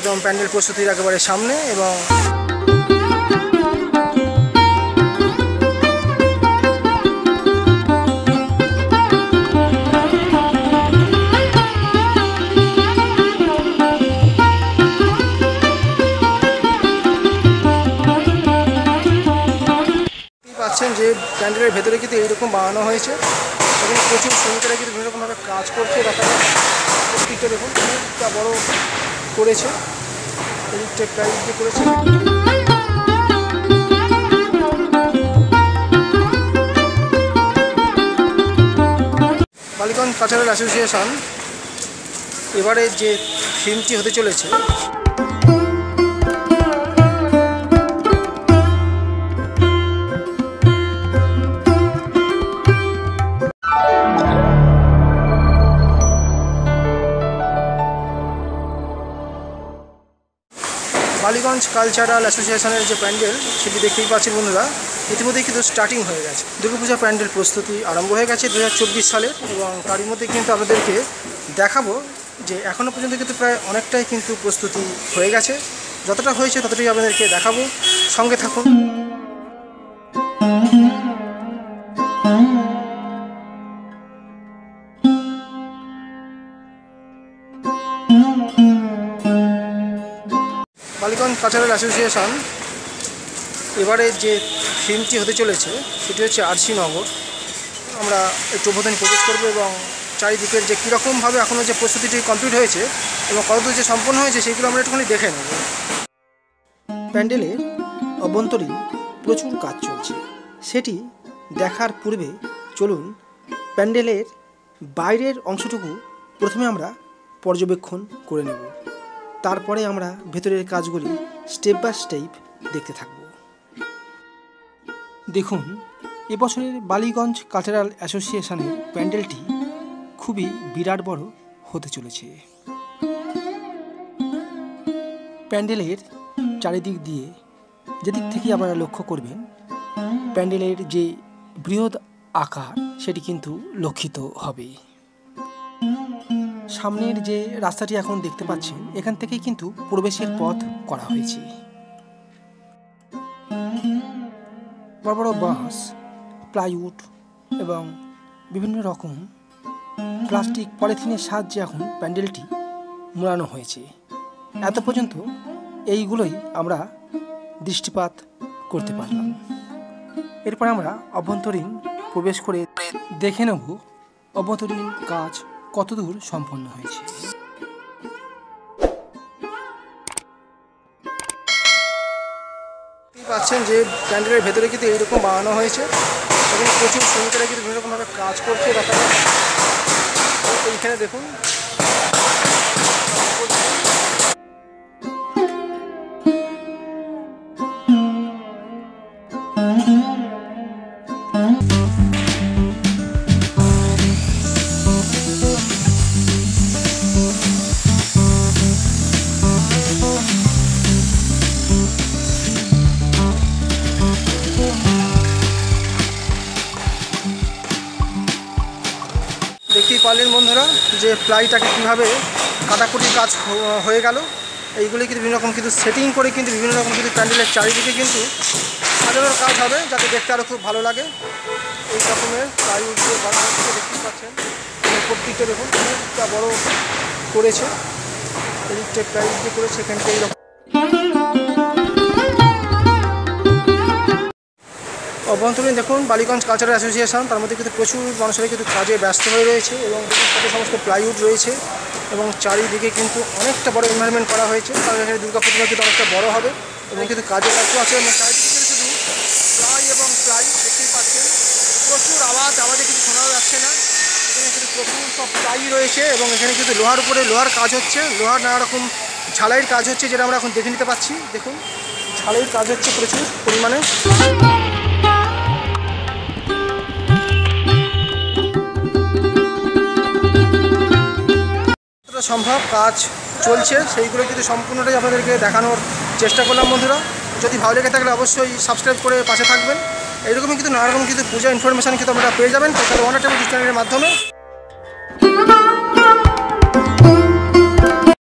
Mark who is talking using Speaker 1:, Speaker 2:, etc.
Speaker 1: একদম প্যান্ডেল প্রস্তুতির একেবারে সামনে এবং পাচ্ছেন যে প্যান্ডেলের ভেতরে কিন্তু এইরকম বানানো হয়েছে এবং প্রচুর শ্রমিকেরা কিন্তু বিভিন্ন রকমভাবে কাজ করছে। দেখা প্রত্যেকটা দেখুন অনেকটা বড় করেছে, এদিকটা প্রাইজ দিয়ে করেছে। বালিগঞ্জ কালচারাল অ্যাসোসিয়েশন এবারে যে থিমটি হতে চলেছে বালিগঞ্জ কালচারাল অ্যাসোসিয়েশনের যে প্যান্ডেল সেটি দেখতেই পাচ্ছেন বন্ধুরা, ইতিমধ্যেই কিন্তু স্টার্টিং হয়ে গেছে। দুর্গাপূজা প্যান্ডেল প্রস্তুতি আরম্ভ হয়ে গেছে 2024 সালে এবং তারই মধ্যে কিন্তু আপনাদেরকে দেখাবো যে এখনও পর্যন্ত কিন্তু প্রায় অনেকটাই কিন্তু প্রস্তুতি হয়ে গেছে। যতটা হয়েছে ততটাই আপনাদেরকে দেখাবো, সঙ্গে থাকুন। বালিগঞ্জ কালচারাল অ্যাসোসিয়েশন এবারে যে থিমটি হতে চলেছে সেটি হচ্ছে আরসি নগর। আমরা একটু অভ্যন্তরে প্রবেশ করবো এবং চারিদিকের যে কীরকমভাবে এখনও যে প্রস্তুতিটি কমপ্লিট হয়েছে এবং কতদূর যে সম্পন্ন হয়েছে সেগুলো আমরা একটুখানি দেখে নেব। প্যান্ডেলের অভ্যন্তরীণ প্রচুর কাজ চলছে, সেটি দেখার পূর্বে চলুন প্যান্ডেলের বাইরের অংশটুকু প্রথমে আমরা পর্যবেক্ষণ করে নেব, তারপরে আমরা ভেতরের কাজগুলি স্টেপ বাই স্টেপ দেখতে থাকব। দেখুন, এবছরের বালিগঞ্জ কালচারাল অ্যাসোসিয়েশনের প্যান্ডেলটি খুবই বিরাট বড় হতে চলেছে। প্যান্ডেলের চারিদিক দিয়ে যেদিক থেকে আপনারা লক্ষ্য করবেন প্যান্ডেলের যে বৃহৎ আকার সেটি কিন্তু লক্ষিত হবে। সামনের যে রাস্তাটি এখন দেখতে পাচ্ছেন এখান থেকেই কিন্তু প্রবেশের পথ করা হয়েছে। বড় বড় বাঁশ, প্লাইউড এবং বিভিন্ন রকম প্লাস্টিক পলিথিনের সাহায্যে এখন প্যান্ডেলটি মোড়ানো হয়েছে। এত পর্যন্ত এইগুলোই আমরা দৃষ্টিপাত করতে পারলাম। এরপর আমরা অভ্যন্তরীণ প্রবেশ করে দেখে নেব অভ্যন্তরীণ কাজ কতদূর সম্পন্ন হয়েছে। পাচ্ছেন যে প্যান্ডেলের ভেতরে কিন্তু এইরকম বানানো হয়েছে এবং প্রচুর শ্রমিকেরা কিন্তু বিভিন্ন রকমভাবে কাজ করছে। দেখা এইখানে দেখুন দেখতেই পারলেন বন্ধুরা যে প্লাইটাকে কীভাবে কাটাকুটির কাজ হয়ে গেল। এইগুলি কিন্তু বিভিন্ন রকম কিন্তু সেটিং করে কিন্তু বিভিন্ন রকম কিন্তু প্যান্ডেলের চারিদিকে কিন্তু সাজানোর কাজ হবে যাতে দেখতে আরও খুব ভালো লাগে। এই রকমের প্লাইউড দিয়ে করা হচ্ছে, দেখতেই পাচ্ছেন প্রত্যেকটা দেখুন অনেকটা বড় করেছে, এদিকটা প্লাইউড দিয়ে করেছে। এখানটা এইরকম অভ্যন্তরীণ দেখুন বালিগঞ্জ কালচারাল অ্যাসোসিয়েশন, তার মধ্যে কিন্তু প্রচুর মানুষেরা কিন্তু কাজে ব্যস্ত হয়ে রয়েছে এবং তাদের সমস্ত প্লাইউড রয়েছে এবং চারিদিকে কিন্তু অনেকটা বড় এনভায়রনমেন্ট করা হয়েছে। কারণ এখানে দুর্গা প্রতিমা কিন্তু অনেকটা বড় হবে এবং কিন্তু কাজের কাজও আছে এবং চারিদিকে কিন্তু শুধু প্লাই এবং প্লাই দেখতেই পাচ্ছেন। প্রচুর আওয়াজে কিছু শোনাও যাচ্ছে না। এখানে কিন্তু প্রচুর সব প্লাই রয়েছে এবং এখানে কিন্তু লোহার উপরে লোহার কাজ হচ্ছে, লোহার নানা রকম ঝালাইয়ের কাজ হচ্ছে যেটা আমরা এখন দেখে নিতে পাচ্ছি। দেখুন ঝালাইয়ের কাজ হচ্ছে প্রচুর পরিমাণে। সম্ভব কাজ চলছে সেইগুলো কিন্তু সম্পূর্ণটাই আপনাদেরকে দেখানোর চেষ্টা করলাম বন্ধুরা। যদি ভালো লেগে থাকলে অবশ্যই সাবস্ক্রাইব করে পাশে থাকবেন। এইরকমই কিন্তু নানা রকম কিন্তু পূজা ইনফরমেশান কিন্তু আপনারা পেয়ে যাবেন টোটাল ওয়ান চ্যানেলের মাধ্যমে।